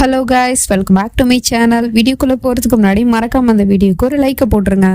Hello guys, welcome back to my channel. வீடியோக்குள்ளே போகிறதுக்கு முன்னாடி மறக்காம அந்த வீடியோக்கு ஒரு லைக்கை போட்டுருங்க.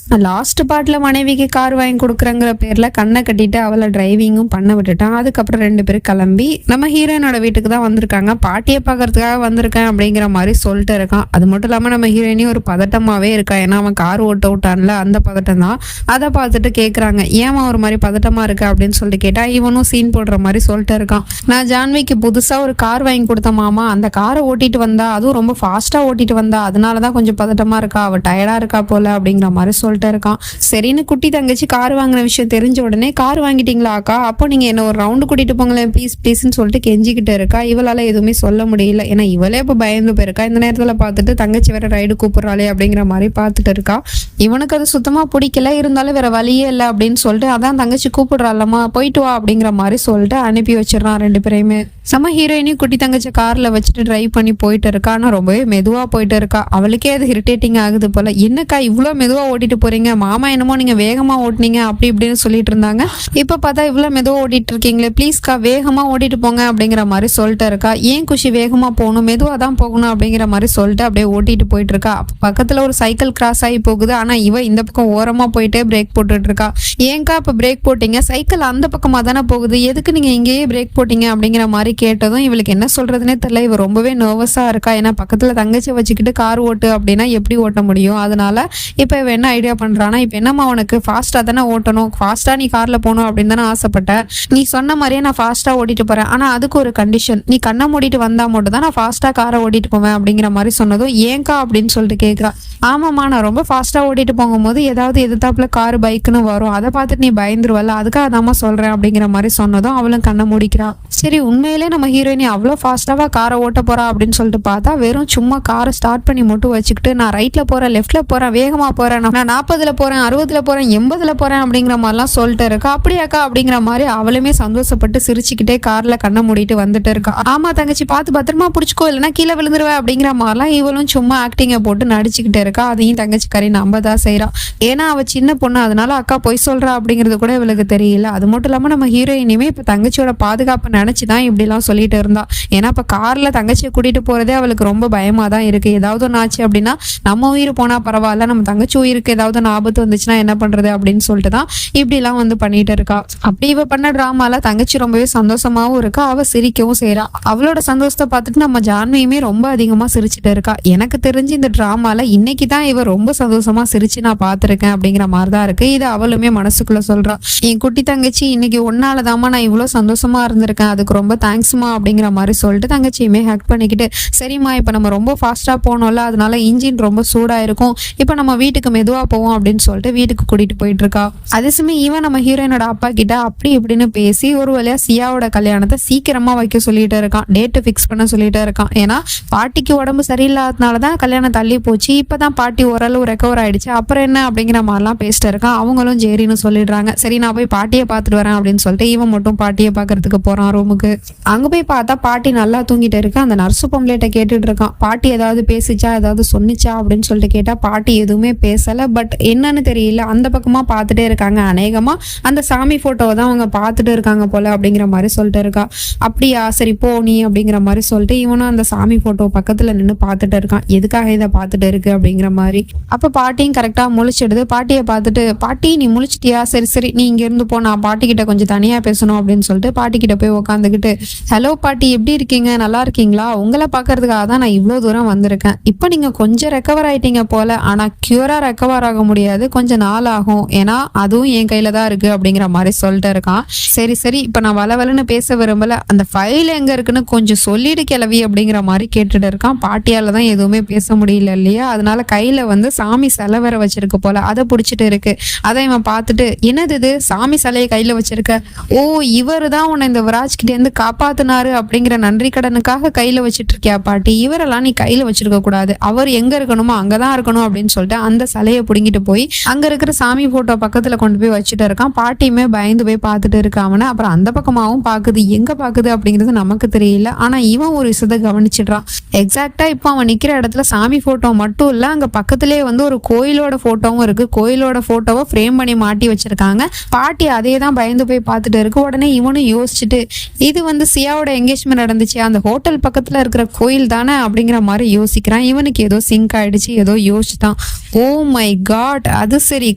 லாஸ்ட் பார்ட்டில் மனைவிக்கு கார் வாங்கி கொடுக்குறங்கிற பேரில் கண்ணை கட்டிட்டு அவளை டிரைவிங்கும் பண்ண விட்டுட்டான். அதுக்கப்புறம் 2 பேரும் கிளம்பி நம்ம ஹீரோயினோட வீட்டுக்கு தான் வந்திருக்காங்க. பாட்டியை பார்க்கறதுக்காக வந்திருக்கேன் அப்படிங்கிற மாதிரி சொல்லிட்டு இருக்கான். அது மட்டும் இல்லாமல் நம்ம ஹீரோயினையும் ஒரு பதட்டமாகவே இருக்கா. ஏன்னா அவன் கார் ஓட்ட விட்டான்ல, அந்த பதட்டம் தான். அதை பார்த்துட்டு கேட்குறாங்க, ஏமா ஒரு மாதிரி பதட்டமாக இருக்கு அப்படின்னு சொல்லிட்டு கேட்டால் இவனும் சீன் போடுற மாதிரி சொல்லிட்டு இருக்கான். நான் ஜான்விக்கு புதுசாக ஒரு கார் வாங்கி கொடுத்த மாமா, அந்த காரை ஓட்டிட்டு வந்தா, அதுவும் ரொம்ப ஃபாஸ்டா ஓட்டிட்டு வந்தா, அதனாலதான் கொஞ்சம் பதட்டமா இருக்கா, அவ டயர்டா இருக்கா போல அப்படிங்கிற மாதிரி சொல்லிட்டு இருக்கான். சரின்னு குட்டி தங்கச்சி கார் வாங்கின விஷயம் தெரிஞ்ச உடனே, கார் வாங்கிட்டீங்களா அக்கா, அப்போ நீங்க என்ன ஒரு ரவுண்டு கூட்டிட்டு போங்களேன் ப்ளீஸ் ப்ளீஸ்ன்னு சொல்லிட்டு கெஞ்சிக்கிட்டு இருக்கா. இவளால எதுவுமே சொல்ல முடியல, ஏன்னா இவளே இப்ப பயந்து போயிருக்கா. இந்த நேரத்துல பார்த்துட்டு தங்கச்சி வேற ரைடு கூப்பிடுறாளே அப்படிங்கிற மாதிரி பார்த்துட்டு இருக்கா. இவனுக்கு அது சுத்தமா பிடிக்கல, இருந்தாலும் வேற வழியே இல்லை அப்படின்னு சொல்லிட்டு, அதான் தங்கச்சி கூப்பிடுறாளம்மா போயிட்டு வா அப்படிங்கிற மாதிரி சொல்லிட்டு அனுப்பி வச்சிடறான் 2 பேரையுமே. நம்ம ஹீரோயினையும் குட்டி தங்கச்சி கார்ல வச்சுட்டு டிரைவ் பண்ணி போயிட்டு இருக்கா. ஆனா ரொம்பவே மெதுவா போயிட்டு இருக்கா. அவளுக்கே அது இரிட்டேட்டிங் ஆகுது போல. என்னக்கா இவ்வளோ மெதுவா ஓட்டிட்டு போறீங்க, மாமா என்னமோ நீங்க வேகமா ஓட்டினீங்க அப்படி இப்படின்னு சொல்லிட்டு இருந்தாங்க. இப்ப பார்த்தா இவ்வளோ மெதுவா ஓட்டிட்டு இருக்கீங்களே, ப்ளீஸ்க்கா வேகமா ஓட்டிட்டு போங்க அப்படிங்கிற மாதிரி சொல்லிட்டு இருக்கா. ஏன் குஷி வேகமா போகணும், மெதுவா தான் போகணும் அப்படிங்கிற மாதிரி சொல்லிட்டு அப்படியே ஓட்டிட்டு போயிட்டு இருக்கா. பக்கத்துல ஒரு சைக்கிள் கிராஸ் ஆகி போகுது. ஆனா இவ இந்த பக்கம் ஓரமா போயிட்டே பிரேக் போட்டுட்டு இருக்கா. ஏன்க்கா இப்ப பிரேக் போட்டீங்க, சைக்கிள் அந்த பக்கமா தானே போகுது, எதுக்கு நீங்க இங்கேயே பிரேக் போட்டீங்க அப்படிங்கிற மாதிரி கேட்டதும் இவளுக்கு என்ன சொல்றதுனே தெரியல. இவ ரொம்பவே நர்வஸா இருக்கா. ஏன்னா பக்கத்துல தங்கச்சி வச்சுக்கிட்டு கார் ஓட்டு அப்படின்னா எப்படி ஓட்ட முடியும். அதனால இப்ப இவ என்ன ஐடியா பண்றானா, இப்ப என்னம்மா உனக்கு ஃபாஸ்டா தானே ஓட்டணும், ஃபாஸ்டா நீ கார்ல போகணும் அப்படின்னு தானே ஆசைப்பட்ட, நீ சொன்ன மாதிரியே நான் ஃபாஸ்டா ஓட்டிட்டு போறேன், ஆனா அதுக்கு ஒரு கண்டிஷன், நீ கண்ணை மூடிட்டு வந்தா மட்டும் தான் நான் ஃபாஸ்டா காரை ஓட்டிட்டு போவேன் அப்படிங்கிற மாதிரி சொன்னதும் ஏங்கா அப்படின்னு சொல்லிட்டு கேட்கிறா. ஆமாம்மா, நான் ரொம்ப ஃபாஸ்டா ஓட்டிட்டு போகும்போது ஏதாவது எதிர்த்தாப்புல கார் பைக்குன்னு வரும், அதை பார்த்துட்டு நீ பயந்துருவல்ல, அதுக்காக தாம்மா சொல்றேன் அப்படிங்கிற மாதிரி சொன்னதும் அவளும் கண்ணை மூடிக்கிறா. சரி, உண்மையிலே நம்ம ஹீரோயினி அவ்வளோ ஃபாஸ்ட்டாவா காரை ஓட்ட போறா அப்படின்னு சொல்லிட்டு பார்த்தா வெறும் சும்மா காரை ஸ்டார்ட் பண்ணி மட்டும் வச்சுக்கிட்டு, நான் ரைட்ல போறேன், லெஃப்ட்ல போறேன், வேகமா போறேன், நான் 40ல போறேன், 60ல போறேன், 80ல போறேன் அப்படிங்கிற மாதிரிலாம் சொல்லிட்டு இருக்கா. அப்படியாக்கா அப்படிங்கிற மாதிரி அவளுமே சந்தோஷப்பட்டு சிரிச்சுக்கிட்டே கார்ல கண்ணை மூடிட்டு வந்துட்டு இருக்கா. ஆமா தங்கச்சி, பார்த்து பத்திரமா பிடிச்சிக்கோ, இல்லைன்னா கீழே விழுந்துருவேன் அப்படிங்கிற மாதிரிலாம் இவளும் சும்மா ஆக்டிங்கை போட்டு நடிச்சுக்கிட்டு இருக்கா. அதையும் தங்கச்சி கறி நம்பதான் செய்யறா. ஏன்னா அவ சின்ன பொண்ணு, அதனால அக்கா பொய் சொல்றா அப்படிங்கிறது கூட இவளுக்கு தெரியல. அது மட்டும் இல்லாம நம்ம ஹீரோயினுமே இப்ப தங்கச்சியோட பாதுகாப்பு நினைச்சுதான் இப்படிலாம் சொல்லிட்டு இருந்தா. ஏன்னா இப்ப கார்ல தங்கச்சியை கூட்டிட்டு போறதே அவளுக்கு ரொம்ப பயமா தான் இருக்கு. ஏதாவது ஒன்று ஆச்சு அப்படின்னா நம்ம உயிர் போனா பரவாயில்ல, நம்ம தங்கச்சி உயிருக்கு ஏதாவது ஒன்று ஆபத்து வந்துச்சுன்னா என்ன பண்றது அப்படின்னு சொல்லிட்டு தான் இப்படி எல்லாம் வந்து பண்ணிட்டு இருக்கா. அப்படி இவ பண்ண டிராமால தங்கச்சி ரொம்பவே சந்தோஷமாவும் இருக்கா, அவ சிரிக்கவும் செய்யறா. அவளோட சந்தோஷத்தை பார்த்துட்டு நம்ம ஜான்வியுமே ரொம்ப அதிகமா சிரிச்சுட்டு இருக்கா. எனக்கு தெரிஞ்சு இந்த டிராமால இன்னைக்கு தான் இவ ரொம்ப சந்தோஷமா சிரிச்சு நான் பார்த்திருக்கேன் அப்படிங்கிற மாதிரிதான் இருக்கு. இது அவளுமே மனசுக்குள்ள சொல்றா. என் குட்டி தங்கச்சி இன்னைக்கு ஒன்னாலதாமா நான் இவ்வளவு சந்தோஷமா இருந்திருக்கேன், அதுக்கு ரொம்ப தேங்க்ஸ்மா அப்படிங்கிற மாதிரி சொல்லிட்டு தங்கச்சியுமே ஹேக் பண்ணிக்கிட்டு, சரிம்மா இப்ப நம்ம ரொம்ப ஃபாஸ்டா போனோம்ல, அதனால இன்ஜின் ரொம்ப சூடா இருக்கும், இப்ப நம்ம வீட்டுக்கு மெதுவா போவோம் அப்படின்னு சொல்லிட்டு வீட்டுக்கு கூட்டிட்டு போயிட்டு இருக்கா. அதே சமயம் இவன் நம்ம ஹீரோயினோட அப்பா கிட்ட அப்படி இப்படின்னு பேசி ஒரு வழியா சியாவோட கல்யாணத்தை சீக்கிரமா வைக்க சொல்லிட்டு இருக்கான், டேட்டு ஃபிக்ஸ் பண்ண சொல்லிட்டு இருக்கான். ஏன்னா பாட்டிக்கு உடம்பு சரியில்லாதனாலதான் கல்யாணம் தள்ளி போச்சு, இப்பதான் பாட்டி ஓரளவு ரெக்கவர் ஆயிடுச்சு, அப்புறம் என்ன அப்படிங்கிற மாதிரிலாம் பேசிட்டு இருக்கான். அவங்களும் ஜெரின்னு சொல்லிடுறாங்க. சரி நான் போய் பாட்டியை பார்த்துட்டு வரேன் அப்படின்னு சொல்லிட்டு இவன் மட்டும் பாட்டியை பார்க்கறதுக்கு போறான் ரூமுக்கு. அங்க போய் பார்த்தா பாட்டி நல்லா தூங்கிட்டு இருக்கு. அந்த நர்ஸு பொம்பளைட்ட கேட்டுட்டு இருக்கான், பாட்டி ஏதாவது பேசிச்சா, ஏதாவது சொன்னிச்சா அப்படின்னு சொல்லிட்டு கேட்டா பாட்டி எதுவுமே பேசல. பட் என்னன்னு தெரியல, அந்த பக்கமா பார்த்துட்டே இருக்காங்க. அநேகமா அந்த சாமி போட்டோவை தான் அவங்க பார்த்துட்டு இருக்காங்க போல அப்படிங்கிற மாதிரி சொல்லிட்டு இருக்கா. அப்படியா, சரி போ நீ அப்படிங்கிற மாதிரி சொல்லிட்டு இவனும் அந்த சாமி போட்டோ பக்கத்துல நின்று பார்த்துட்டு இருக்கான். எதுக்காக இதை பார்த்துட்டு இருக்கு அப்படிங்கிற மாதிரி. அப்ப பாட்டியும் கரெக்டா முழிச்சிடுது. பாட்டியை பார்த்துட்டு, பாட்டி நீ முழிச்சிட்டியா, சரி சரி நீ இங்க இருந்து போ, நான் பாட்டி கிட்ட கொஞ்சம் தனியா பேசணும் அப்படின்னு சொல்லிட்டு பாட்டி கிட்ட போய் உட்காந்துக்கிட்டு, ஹலோ பாட்டி எப்படி இருக்கீங்க, நல்லா இருக்கீங்களா, உங்களை பாக்குறதுக்காக தான் நான் இவ்வளவு தூரம் வந்திருக்கேன், இப்ப நீங்க கொஞ்சம் ரெக்கவர் ஆயிட்டீங்க போல, ஆனா கியூரா ரெக்கவர் ஆக முடியாது, கொஞ்சம் நாள் ஆகும், ஏன்னா அதுவும் என் கையில தான் இருக்கு அப்படிங்கிற மாதிரி சொல்லிட்டு இருக்கான். சரி சரி இப்ப நான் வளவலன்னு பேச விரும்பல, அந்த ஃபைல் எங்க இருக்குன்னு கொஞ்சம் சொல்லிடு கிளவி அப்படிங்கிற மாதிரி கேட்டுட்டு இருக்கான். பாட்டியால தான் எதுவுமே பேச முடியல இல்லையா, அதனால கையில வந்து சாமி சிலை வேற வச்சிருக்கு போல, அதை பிடிச்சிட்டு இருக்கு. அதை இவன் பார்த்துட்டு, என்னது இது சாமி சிலையை கையில வச்சிருக்க, ஓ இவரு தான் உன்னை இந்த விராஜ் கிட்ட இருந்து காப்பாத்தினாரு அப்படிங்கிற நன்றி கடனுக்காக கையில வச்சிட்டு இருக்கியா பாட்டி, இவரெல்லாம் நீ கையில வச்சிருக்க கூடாது, அவர் எங்க இருக்கணுமோ அங்கதான் இருக்கணும் அப்படின்னு சொல்லிட்டு அந்த சிலையை புடுங்கிட்டு போய் அங்க இருக்கிற சாமி போட்டோ பக்கத்துல கொண்டு போய் வச்சுட்டு இருக்கான். பாட்டியுமே பயந்து போய் பார்த்துட்டு இருக்க அவனை. அப்புறம் அந்த பக்கமாவும் பாக்குது, எங்க பாக்குது அப்படிங்கிறது நமக்கு தெரியல. ஆனா இவன் ஒரு விஷயத்தை கவனிச்சிடுறான். எக்ஸாக்டா இப்போ அவன் நிக்கிற இடத்துல சாமி போட்டோ மட்டும் இல்ல, அங்க பக்கத்திலேயே வந்து ஒரு கோயிலோட போட்டோவும் இருக்கு. கோயிலோட போட்டோவை ஃப்ரேம் பண்ணி மாட்டி வச்சிருக்காங்க. பாட்டி அதே தான் பயந்து போய் பார்த்துட்டு இருக்கு. உடனே இவனும் யோசிச்சுட்டு, இது வந்து சியாவோட எங்கேஜ்மெண்ட் நடந்துச்சு, அந்த ஹோட்டல் பக்கத்துல இருக்கிற கோயில் தானே அப்படிங்கிற மாதிரி யோசிக்கிறான். இவனுக்கு ஏதோ சிங்க் ஆயிடுச்சு, ஏதோ யோசிச்சுட்டான். ஓ மை காட், அது சரி,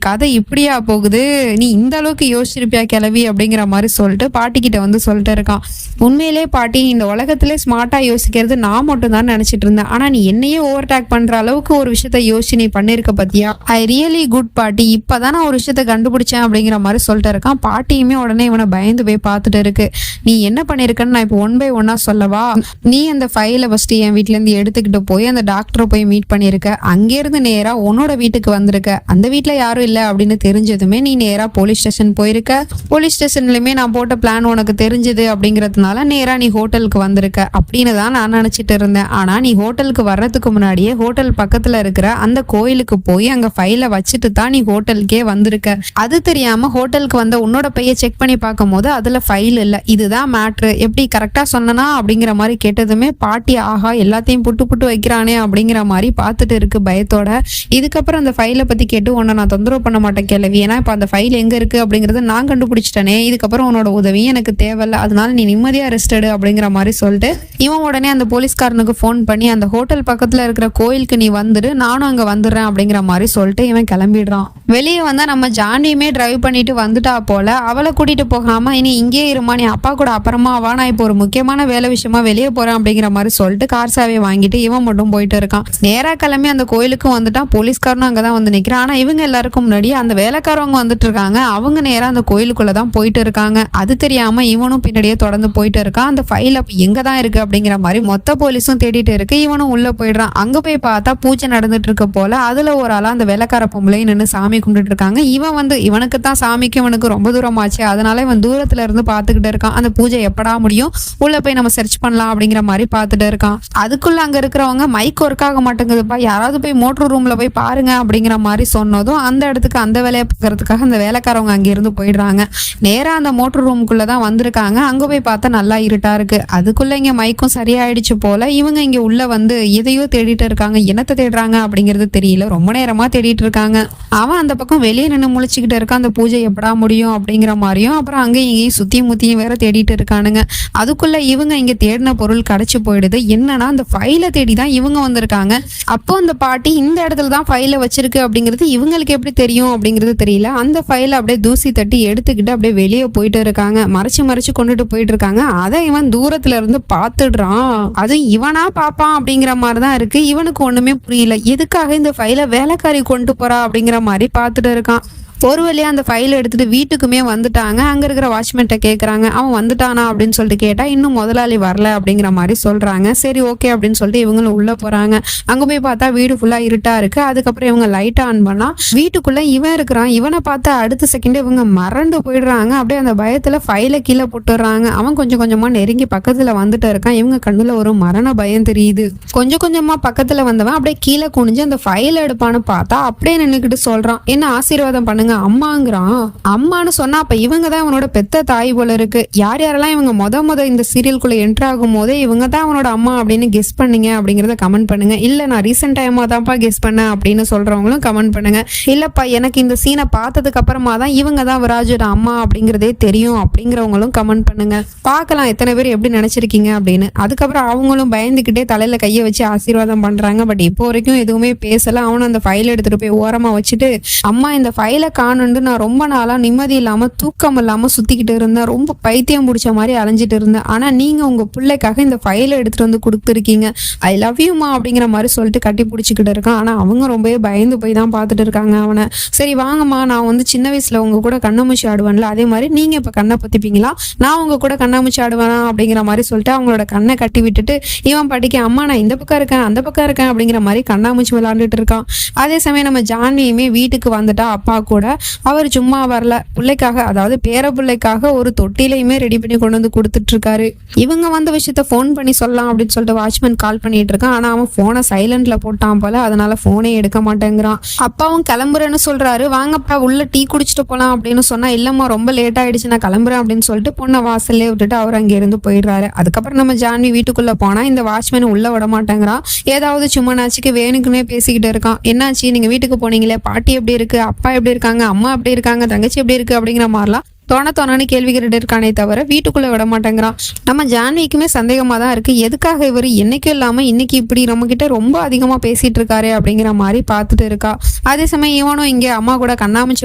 கதை இப்படியா போகுது, நீ இந்த அளவுக்கு யோசிச்சிருப்பியா கிளவி அப்படிங்கிற மாதிரி சொல்லிட்டு பாட்டிக்கிட்ட வந்து சொல்லிட்டு இருக்கான். உண்மையிலே பாட்டி, இந்த உலகத்திலே ஸ்மார்ட்டா யோசிக்கிறது நான் மட்டும் தான் நினைச்சிட்டு இருந்தேன். ஆனா நீ என்னையே ஓவர்டேக் பண்ற அளவுக்கு ஒரு விஷயத்த யோசிச்சு நீ பண்ணிருக்க பத்தியா, ஐ ரியலி குட் பாட்டி, இப்பதான் நான் ஒரு விஷயத்த கண்டுபிடிச்சேன் அப்படிங்கிற மாதிரி சொல்லிட்டு இருக்கான். பாட்டியுமே உடனே இவனை பயந்து போய் பார்த்துட்டு இருக்கு. நீ என்ன பண்ணிருக்கன்னு நான் இப்போ 1 by 1 சொல்லவா? நீ அந்த ஃபைலை ஃபர்ஸ்ட் என் வீட்டுல இருந்து எடுத்துக்கிட்டு போய் அந்த டாக்டரை போய் மீட் பண்ணிருக்க. அங்கிருந்து நேரா உன்னோட வீட்டுக்கு வந்திருக்க. அந்த வீட்டுல யாரும் இல்லை அப்படின்னு தெரிஞ்சதுமே நீ நேரா போலீஸ் ஸ்டேஷன் போயிருக்க. போலீஸ் ஸ்டேஷன்லயுமே நான் போட்ட பிளான் உனக்கு தெரிஞ்சது அப்படிங்கறதுனால நேரா நீ ஹோட்டலுக்கு வந்திருக்க அப்படின்னு தான் நான் நினைச்சிட்டு இருந்தேன். ஆனா நீ ஹோட்டலுக்கு வர்றதுக்கு முன்னாடியே ஹோட்டல் பக்கத்துல இருக்கிற அந்த கோயிலுக்கு போய் அங்க ஃபைலை வச்சுட்டு தான் நீ ஹோட்டலுக்கே வந்திருக்க. அது தெரியாம ஹோட்டலுக்கு வந்த உன்னோட பைய செக் பண்ணி பார்க்கும் போது அதுல ஃபைல் இல்ல. இதுதான் மேட்ரு, எப்படி கரெக்டா சொன்னா அப்படிங்கிற மாதிரி கேட்டதுமே பாட்டி ஆஹா எல்லாத்தையும் புட்டு புட்டு வைக்கிறானே அப்படிங்கிற மாதிரி பார்த்துட்டு இருக்கு பயத்தோட. இதுக்கப்புறம் அந்த ஃபைலை பத்தி கேட்டு உன்னை நான் தொந்தரவு பண்ண மாட்டேன் கேள்வி, ஏன்னா இப்ப அந்த ஃபைல் எங்க இருக்கு அப்படிங்கறத நான் கண்டுபிடிச்சிட்டேனே. இதுக்கப்புறம் உன்னோட உதவி எனக்கு தேவையில்ல, அதனால நீ நிம்மதியா ரெஸ்ட் எடு அப்படிங்கிற மாதிரி சொல்லிட்டு இவன் உடனே அந்த போலீஸ்காரனுக்கு ஃபோன் பண்ணி அந்த ஹோட்டல் பக்கத்துல இருக்கிற கோயிலுக்கு நீ வந்துடு, நானும் அங்க வந்துடுறேன் அப்படிங்கிற மாதிரி சொல்லிட்டு இவன் கிளம்பிடுறான். வெளியே வந்தா நம்ம ஜானியுமே டிரைவ் பண்ணிட்டு வந்துட்டா போல. அவளை கூட்டிட்டு போகாம இனி இங்கே இருமா, நீ அப்பா கூட அப்புறமா வா, நான் இப்போ ஒரு முக்கியமான வேலை விஷயமா வெளியே போறேன் அப்படிங்கிற மாதிரி சொல்லிட்டு கார் சாவியை வாங்கிட்டு இவன் மட்டும் போயிட்டு இருக்கான். நேரா கிளம்பி அந்த கோயிலுக்கும் வந்துட்டான். போலீஸ்காரனும் அங்கதான் வந்து நிக்கிறான். ஆனா இவங்க எல்லாருக்கும் முன்னாடி அந்த வேலைக்காரவங்க வந்துட்டு இருக்காங்க. அவங்க நேரா அந்த கோயிலுக்குள்ளதான் போயிட்டு இருக்காங்க. அது தெரியாம இவனும் பின்னாடியே தொடர்ந்து போயிட்டு இருக்கான். அந்த ஃபைல் அப்ப எங்கதான் இருக்கு அப்படிங்கிற மாதிரி மொத்த போலீஸும் தேடிட்டு இருக்கு. இவனும் உள்ள போயிடுறான். அங்க போய் பார்த்தா பூஜை நடந்துட்டு இருக்க போல. அதுல ஒரு ஆளா அந்த வேலைக்கார பொம்பளையும் நின்று சாமி கும்பிட்டு இருக்காங்க. இவன் வந்து இவனுக்கு தான் சாமிக்கு இவனுக்கு ரொம்ப தூரம் ஆச்சு, அதனால இவன் தூரத்துல இருந்து பாத்துக்கிட்டு இருக்கான். அந்த பூஜை எப்படா முடியும், உள்ள போய் நம்ம சர்ச் பண்ணலாம் அப்படிங்கிற மாதிரி பாத்துட்டு இருக்கான். அதுக்குள்ள அங்க இருக்கிறவங்க மைக் ஒர்க் ஆக மாட்டேங்குதுப்பா, யாராவது போய் மோட்டர் ரூம்ல போய் பாருங்க அப்படிங்கிற மாதிரி சொன்னதும் அந்த இடத்துக்கு அந்த வேலையை பார்க்கறதுக்காக அந்த வேலைக்காரவங்க அங்க இருந்து போயிடுறாங்க. நேரா அந்த மோட்டர் ரூமுக்குள்ளதான் வந்திருக்காங்க. அங்க போய் பார்த்தா நல்லா இருட்டா இருக்கு. அதுக்குள்ள இங்க மைக்கும் சரியாயிடுச்சு போல. இவங்க இங்க உள்ள வந்து எதையோ தேடிட்டு இருக்காங்க. என்னத்தை தேடுறாங்க அப்படிங்கிறது தெரியல, ரொம்ப நேரமா தேடிட்டு இருக்காங்க. அவன் அந்த பக்கம் வெளியே நின்று முழிச்சுக்கிட்டு இருக்கான், அந்த பூஜை எப்படா முடியும் அப்படிங்கிற மாதிரியும். அப்புறம் அங்கே இங்கேயும் சுத்தியும் முத்தியும் வேற தேடிட்டு இருக்கானுங்க. அதுக்குள்ள இவங்க இங்க தேடின பொருள் கிடைச்சு போயிடுது. என்னன்னா அந்த ஃபைலை தேடி தான் இவங்க வந்திருக்காங்க. அப்போ அந்த பாட்டி இந்த இடத்துல தான் ஃபைலை வச்சிருக்கு அப்படிங்கிறது இவங்களுக்கு எப்படி தெரியும் அப்படிங்கிறது தெரியல. அந்த ஃபைலை அப்படியே தூசி தட்டி எடுத்துக்கிட்டு அப்படியே வெளியே போயிட்டு இருக்காங்க. மறைச்சு மறைச்சு கொண்டுட்டு போயிட்டு இருக்காங்க. அதை இவன் தூரத்துல இருந்து பாத்துடுறான். அது இவனா பாப்பான் அப்படிங்கிற மாதிரிதான் இருக்கு. இவனுக்கு ஒண்ணுமே புரியல, எதுக்காக இந்த ஃபைலை வேலைக்காரி கொண்டு போறா அப்படிங்கிற மாதிரி பாத்துட்டு இருக்கான். ஒரு வழியா அந்த ஃபைல் எடுத்துட்டு வீட்டுக்குமே வந்துட்டாங்க. அங்க இருக்கிற வாட்ச்மேன்ட்ட கேட்கறாங்க, அவன் வந்துட்டானா அப்படின்னு சொல்லிட்டு கேட்டா இன்னும் முதலாளி வரல அப்படிங்கிற மாதிரி சொல்றாங்க. சரி ஓகே அப்படின்னு சொல்லிட்டு இவங்களும் உள்ள போறாங்க. அங்க போய் பார்த்தா வீடு ஃபுல்லா இருட்டா இருக்கு. அதுக்கப்புறம் இவங்க லைட் ஆன் பண்ணா வீட்டுக்குள்ள இவன் இருக்கிறான். இவனை பார்த்தா அடுத்த செகண்ட் இவங்க மறந்து போயிடுறாங்க. அப்படியே அந்த பயத்துல ஃபைலை கீழே போட்டுடுறாங்க. அவன் கொஞ்சம் கொஞ்சமா நெருங்கி பக்கத்துல வந்துட்டு இருக்கான். இவங்க கண்ணுல ஒரு மரண பயம் தெரியுது. கொஞ்சம் கொஞ்சமா பக்கத்துல வந்தவன் அப்படியே கீழே குனிஞ்சு அந்த ஃபைலை எடுப்பான்னு பார்த்தா அப்படியே நின்னுக்கிட்டு சொல்றான், என்ன ஆசீர்வாதம் பண்ணுங்க அம்மாங்கிறான். அம்மான்னு சொன்னா அப்ப இவங்க தான் அவனோட பெத்த தாய் போல இருக்கு. யார் யாரெல்லாம் இவங்க முத இந்த சீரியல்குள்ள என்ட்ரு ஆகும் போதே இவங்க தான் அவனோட அம்மா அப்படின்னு கெஸ் பண்ணீங்க அப்படிங்கறத கமெண்ட் பண்ணுங்க. இல்ல நான் ரீசெண்ட் டைமா தான்ப்பா கெஸ் பண்ணேன் அப்படின்னு சொல்றவங்களும் கமெண்ட் பண்ணுங்க. இல்லப்பா எனக்கு இந்த சீனை பார்த்ததுக்கு அப்புறமா தான் இவங்க தான் விராஜோட அம்மா அப்படிங்கறதே தெரியும் அப்படிங்கிறவங்களும் கமெண்ட் பண்ணுங்க. பார்க்கலாம் எத்தனை பேர் எப்படி நினைச்சிருக்கீங்க அப்படின்னு. அதுக்கப்புறம் அவங்களும் பயந்துகிட்டே தலையில கையை வச்சு ஆசீர்வாதம் பண்றாங்க. பட் இப்போ வரைக்கும் எதுவுமே பேசல. அவனும் அந்த ஃபைல் எடுத்துட்டு போய் ஓரமா வச்சுட்டு, அம்மா இந்த ஃபைலை காணுண்டு நான் ரொம்ப நாளா நிம்மதி இல்லாம தூக்கம் இல்லாம சுத்திக்கிட்டு இருந்தேன், ரொம்ப பைத்தியம் முடிச்ச மாதிரி அலைஞ்சிட்டு இருந்தேன். ஆனா நீங்க உங்க பிள்ளைக்காக இந்த ஃபைலை எடுத்துட்டு வந்து கொடுத்துருக்கீங்க, ஐ லவ் யூமா அப்படிங்கிற மாதிரி சொல்லிட்டு கட்டி பிடிச்சிக்கிட்டு இருக்கான். ஆனா அவங்க ரொம்பவே பயந்து போய் தான் பார்த்துட்டு இருக்காங்க அவனை. சரி வாங்கம்மா, நான் வந்து சின்ன வயசுல உங்க கூட கண்ணாமூச்சி ஆடுவேன்ல, அதே மாதிரி நீங்க இப்ப கண்ணை பத்திப்பீங்களா, நான் உங்க கூட கண்ணாமூச்சி ஆடுவேனா அப்படிங்கிற மாதிரி சொல்லிட்டு அவங்களோட கண்ணை கட்டி விட்டுட்டு இவன் படிக்க, அம்மா நான் இந்த பக்கம் இருக்கேன் அந்த பக்கம் இருக்கேன் அப்படிங்கிற மாதிரி கண்ணாமூச்சி விளையாண்டுட்டு இருக்கான். அதே சமயம் நம்ம ஜான்வியுமே வீட்டுக்கு வந்துட்டா. அப்பா கூட அவர் சும்மா வரல, பிள்ளைக்காக அதாவது பேர பிள்ளைக்காக ஒரு தொட்டிலையுமே ரெடி பண்ணி கொண்டு வந்து கொடுத்துட்டு இருக்காரு. இவங்க வந்த விஷயத்த போன் பண்ணி சொல்லலாம் அப்படின்னு சொல்லிட்டு வாட்ச்மேன் கால் பண்ணிட்டு இருக்கான். ஆனா அவன் போனை சைலண்ட்ல போட்டான் போல, அதனால போனே எடுக்க மாட்டேங்கிறான். அப்பாவும் கிளம்புறேன்னு சொல்றாரு, வாங்கப்பா உள்ள டீ குடிச்சிட்டு போலாம் அப்படின்னு சொன்னா, இல்லம்மா ரொம்ப லேட் ஆயிடுச்சு நான் கிளம்புறேன் அப்படின்னு சொல்லிட்டு பொண்ணை வாசல்லே விட்டுட்டு அவர் அங்க இருந்து போயிடுறாரு. அதுக்கப்புறம் நம்ம ஜான்வி வீட்டுக்குள்ள போனா இந்த வாட்ச்மேன் உள்ள விட மாட்டேங்கிறான். ஏதாவது சும்மா நாச்சுக்கு வேணுக்குன்னே பேசிக்கிட்டு இருக்கான். என்னாச்சு, நீங்க வீட்டுக்கு போனீங்களே, பாட்டி எப்படி இருக்கு, அப்பா எப்படி இருக்காங்க, அம்மா எப்படி இருக்காங்க, தங்கச்சி எப்படி இருக்கு அப்படிங்கிற மாதிரிலாம் தோணன்னு கேள்வி கேட்டுட்டு இருக்கானே தவிர வீட்டுக்குள்ள விட மாட்டேங்கிறான். நம்ம ஜான்விக்குமே சந்தேகமா தான் இருக்கு, எதுக்காக இவர் என்னைக்கும் இல்லாம இன்னைக்கு இப்படி நம்ம கிட்ட ரொம்ப அதிகமா பேசிட்டு இருக்காரு அப்படிங்கிற மாதிரி பார்த்துட்டு இருக்கா. அதே சமயம் இவனும் இங்க அம்மா கூட கண்ணாமூச்சி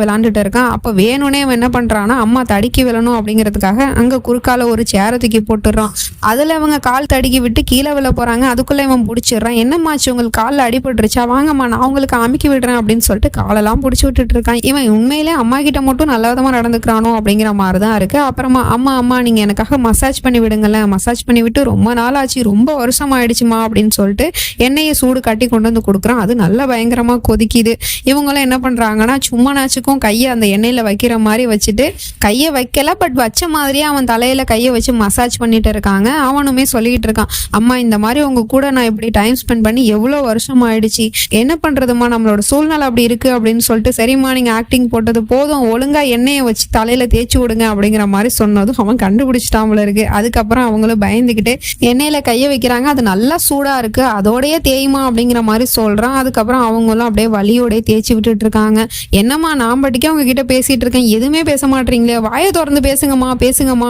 விளாண்டுட்டு இருக்கான். அப்ப வேணும்னே அவன் என்ன பண்றான்னா அம்மா தடுக்கி விழணும் அப்படிங்கிறதுக்காக அங்க குறுக்கால ஒரு சேரை தூக்கி போட்டுடுறான். அதுல அவங்க கால் தடுக்கி விட்டு கீழே விழ போறாங்க. அதுக்குள்ள இவன் பிடிச்சிடுறான். என்னம்மாச்சு உங்களுக்கு காலில் அடிபட்டுருச்சா, வாங்கம்மா நான் உங்களுக்கு அமுக்கி விடுறேன் அப்படின்னு சொல்லிட்டு காலெல்லாம் பிடிச்சி விட்டுட்டு இருக்கான். இவன் உண்மையிலே அம்மா கிட்ட மட்டும் நல்ல விதமா நடந்துக்கிறானோ அப்படிங்கிற மாதிரி தான் இருக்கு. அப்புறமா அம்மா நீங்க எனக்காக மசாஜ் பண்ணி விடுங்களேன், மசாஜ் பண்ணி விட்டு ரொம்ப நாள் ஆச்சு, ரொம்ப வருஷம் ஆயிடுச்சுமா அப்படின்னு சொல்லிட்டு எண்ணெயை சூடு கட்டி கொண்டு வந்து கொடுக்குறான். அது நல்லா பயங்கரமா கொதிக்குது. இவங்களும் என்ன பண்றாங்கன்னா சும்மானாச்சுக்கும் கையை அந்த எண்ணெயில வைக்கிற மாதிரி வச்சுட்டு, கையை வைக்கல பட் வச்ச மாதிரியே அவன் தலையில கையை வச்சு மசாஜ் பண்ணிட்டு இருக்காங்க. அவனுமே சொல்லிட்டு இருக்கான், அம்மா இந்த மாதிரி உங்க கூட நான் இப்படி டைம் ஸ்பெண்ட் பண்ணி எவ்வளோ வருஷம் ஆயிடுச்சு, என்ன பண்றதுமா நம்மளோட சூழ்நிலை அப்படி இருக்கு அப்படின்னு சொல்லிட்டு, சரிம்மா நீங்க ஆக்டிங் போட்டது போதும், ஒழுங்கா எண்ணெயை வச்சு தலையில தேய்ச்சி விடுங்க அப்படிங்கிற மாதிரி சொன்னதும் அவன் கண்டுபிடிச்சிட்டாமல இருக்கு. அதுக்கப்புறம் அவங்களும் பயந்துக்கிட்டு எண்ணெயில கையை வைக்கிறாங்க. அது நல்லா சூடா இருக்கு, அதோடய தேயுமா அப்படிங்கிற மாதிரி சொல்றான். அதுக்கப்புறம் அவங்களும் அப்படியே வலியோடய தேய்ச்சி விட்டுட்டு இருக்காங்க. என்னம்மா நான் பட்டிக்கே அவங்க கிட்ட பேசிட்டு இருக்கேன், எதுவுமே பேச மாட்டீங்களே, வாயை திறந்து பேசுங்கம்மா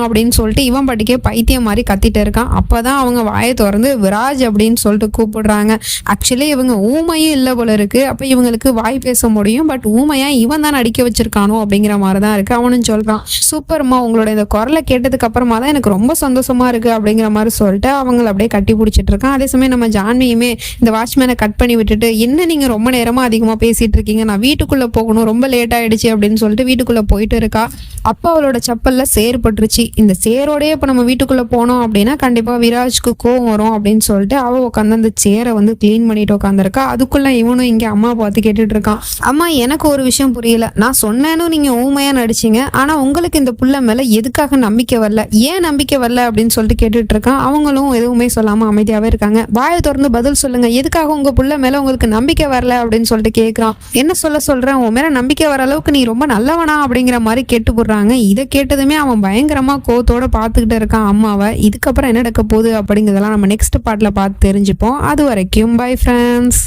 அப்படின்னு சொல்லிட்டு இவன் பட்டிக்கே பைத்தியம் மாதிரி கத்திட்டு இருக்கான். அப்பதான் அவங்க வாயை திறந்து விராஜ் அப்படின்னு சொல்லிட்டு கூப்பிடுறாங்க. ஆக்சுவலி இவங்க ஊமையும் இல்லை போல இருக்கு. அப்ப இவங்களுக்கு வாய் பேச முடியும், பட் ஊமையா இவன் தான் நடிக்க வச்சிருக்கானோ அப்படிங்கிற மாதிரிதான் இருக்கு. அவனும் சொல்றான், சூப்பர்மா உங்களோட இந்த குரலை கேட்டதுக்கு அப்புறமா தான் எனக்கு ரொம்ப சந்தோஷமா இருக்கு அப்படிங்கிற மாதிரி சொல்லிட்டு அவங்களை அப்படியே கட்டி பிடிச்சிட்டு இருக்கான். அதே சமயம் நம்ம ஜான்வியுமே இந்த வாட்ச்மேனை கட் பண்ணி விட்டுட்டு, என்ன நீங்க ரொம்ப நேரமா அதிகமா பேசிட்டு இருக்கீங்க, நான் வீட்டுக்குள்ள போகணும், ரொம்ப லேட் ஆயிடுச்சு அப்படின்னு சொல்லிட்டு வீட்டுக்குள்ள போயிட்டு இருக்கா. அப்ப அவளோட செப்பல்ல சேர் பட்டுருச்சு. இந்த சேரோடய இப்ப நம்ம வீட்டுக்குள்ள போனோம் அப்படின்னா கண்டிப்பா விராஜ்க்கு கோவம் வரும் அப்படின்னு சொல்லிட்டு அவ உட்காந்து அந்த சேரை வந்து கிளீன் பண்ணிட்டு உட்காந்துருக்கா. அதுக்குள்ள இவனும் இங்க அம்மா பார்த்து கேட்டுட்டு இருக்கான், அம்மா எனக்கு ஒரு விஷயம் புரியல, நான் சொன்னேன்னு நீங்க ஊமையா நடிச்சீங்க, ஆனா உங்களுக்கு இந்த புள்ள மேல எதுக்காக நம்பிக்கை வரல, ஏன் நம்பிக்கை வரல அப்படின்னு சொல்லிட்டு கேட்டுட்டு இருக்கான். அவங்களும் எதுவுமே சொல்லாம அமைதியாவே இருக்காங்க. வாயை திறந்து பதில் சொல்லுங்க, எதுக்காக உங்க புள்ள மேல உங்களுக்கு நம்பிக்கை வரல அப்படின்னு சொல்லிட்டு கேட்கிறான். என்ன சொல்றேன், உன் மேல நம்பிக்கை வர அளவுக்கு நீ ரொம்ப நல்லவனா அப்படிங்கிற மாதிரி கேட்டு போடுறாங்க. இதை கேட்டதுமே அவன் பயங்கரமா கோவத்தோட பார்த்துக்கிட்டு இருக்கான் அம்மாவை. இதுக்கப்புறம் என்ன நடக்க போகுது அப்படிங்கிறதெல்லாம் நம்ம நெக்ஸ்ட் பார்ட்ல பார்த்து தெரிஞ்சுப்போம். அது வரைக்கும் பை ஃப்ரெண்ட்ஸ்.